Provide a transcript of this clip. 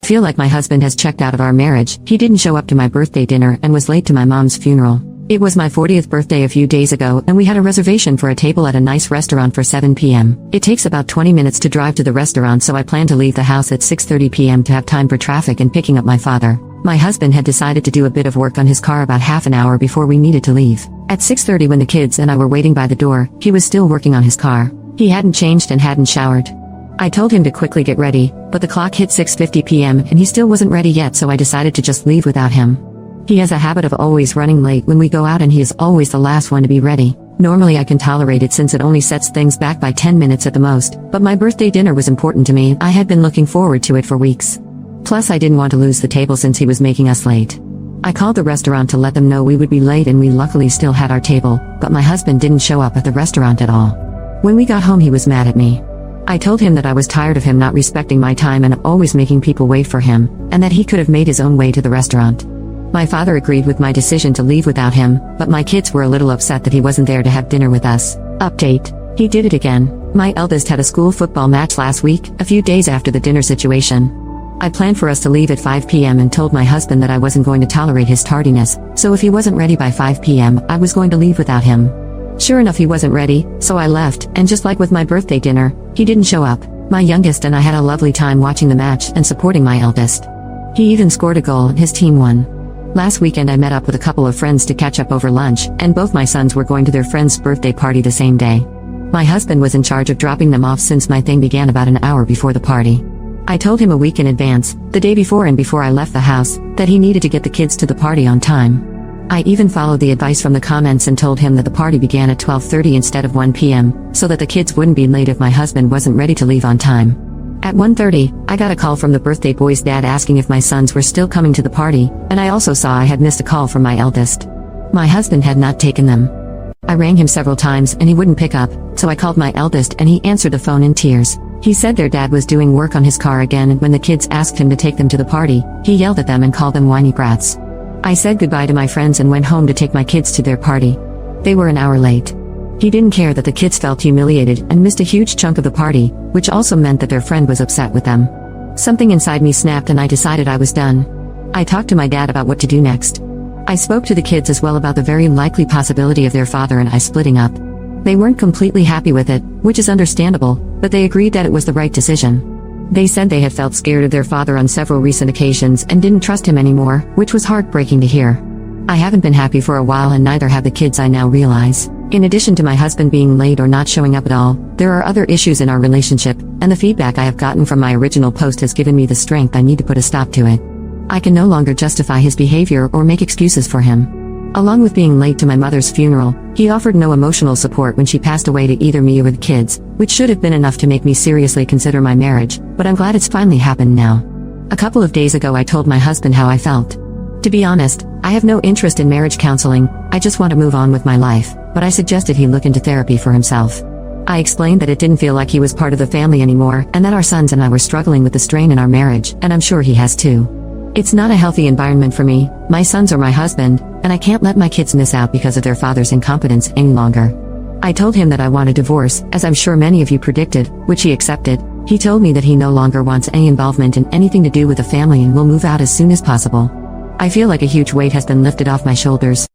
Feel like my husband has checked out of our marriage. He didn't show up to my birthday dinner and was late to my mom's funeral. It was my 40th birthday a few days ago and we had a reservation for a table at a nice restaurant for 7 p.m. It takes about 20 minutes to drive to the restaurant, so I plan to leave the house at 6:30 p.m. to have time for traffic and picking up my father. My husband had decided to do a bit of work on his car about half an hour before we needed to leave. At 6:30, when the kids and I were waiting by the door, he was still working on his car. He hadn't changed and hadn't showered. I told him to quickly get ready, but the clock hit 6:50 p.m. and he still wasn't ready yet, so I decided to just leave without him. He has a habit of always running late when we go out and he is always the last one to be ready. Normally I can tolerate it since it only sets things back by 10 minutes at the most, but my birthday dinner was important to me. I had been looking forward to it for weeks. Plus I didn't want to lose the table since he was making us late. I called the restaurant to let them know we would be late and we luckily still had our table, but my husband didn't show up at the restaurant at all. When we got home he was mad at me. I told him that I was tired of him not respecting my time and always making people wait for him, and that he could have made his own way to the restaurant. My father agreed with my decision to leave without him, but my kids were a little upset that he wasn't there to have dinner with us. Update. He did it again. My eldest had a school football match last week, a few days after the dinner situation. I planned for us to leave at 5 p.m. and told my husband that I wasn't going to tolerate his tardiness, so if he wasn't ready by 5 p.m., I was going to leave without him. Sure enough, he wasn't ready, so I left, and just like with my birthday dinner, he didn't show up. My youngest and I had a lovely time watching the match and supporting my eldest. He even scored a goal and his team won. Last weekend I met up with a couple of friends to catch up over lunch, and both my sons were going to their friend's birthday party the same day. My husband was in charge of dropping them off since my thing began about an hour before the party. I told him a week in advance, the day before and before I left the house, that he needed to get the kids to the party on time. I even followed the advice from the comments and told him that the party began at 12:30 instead of 1 p.m., so that the kids wouldn't be late if my husband wasn't ready to leave on time. At 1:30, I got a call from the birthday boy's dad asking if my sons were still coming to the party, and I also saw I had missed a call from my eldest. My husband had not taken them. I rang him several times and he wouldn't pick up, so I called my eldest and he answered the phone in tears. He said their dad was doing work on his car again, and when the kids asked him to take them to the party, he yelled at them and called them whiny brats. I said goodbye to my friends and went home to take my kids to their party. They were an hour late. He didn't care that the kids felt humiliated and missed a huge chunk of the party, which also meant that their friend was upset with them. Something inside me snapped and I decided I was done. I talked to my dad about what to do next. I spoke to the kids as well about the very likely possibility of their father and I splitting up. They weren't completely happy with it, which is understandable, but they agreed that it was the right decision. They said they had felt scared of their father on several recent occasions and didn't trust him anymore, which was heartbreaking to hear. I haven't been happy for a while and neither have the kids, I now realize. In addition to my husband being late or not showing up at all, there are other issues in our relationship, and the feedback I have gotten from my original post has given me the strength I need to put a stop to it. I can no longer justify his behavior or make excuses for him. Along with being late to my mother's funeral, he offered no emotional support when she passed away to either me or the kids, which should have been enough to make me seriously consider my marriage, but I'm glad it's finally happened now. A couple of days ago I told my husband how I felt. To be honest, I have no interest in marriage counseling, I just want to move on with my life, but I suggested he look into therapy for himself. I explained that it didn't feel like he was part of the family anymore, and that our sons and I were struggling with the strain in our marriage, and I'm sure he has too. It's not a healthy environment for me, my sons or my husband, and I can't let my kids miss out because of their father's incompetence any longer. I told him that I want a divorce, as I'm sure many of you predicted, which he accepted. He told me that he no longer wants any involvement in anything to do with the family and will move out as soon as possible. I feel like a huge weight has been lifted off my shoulders.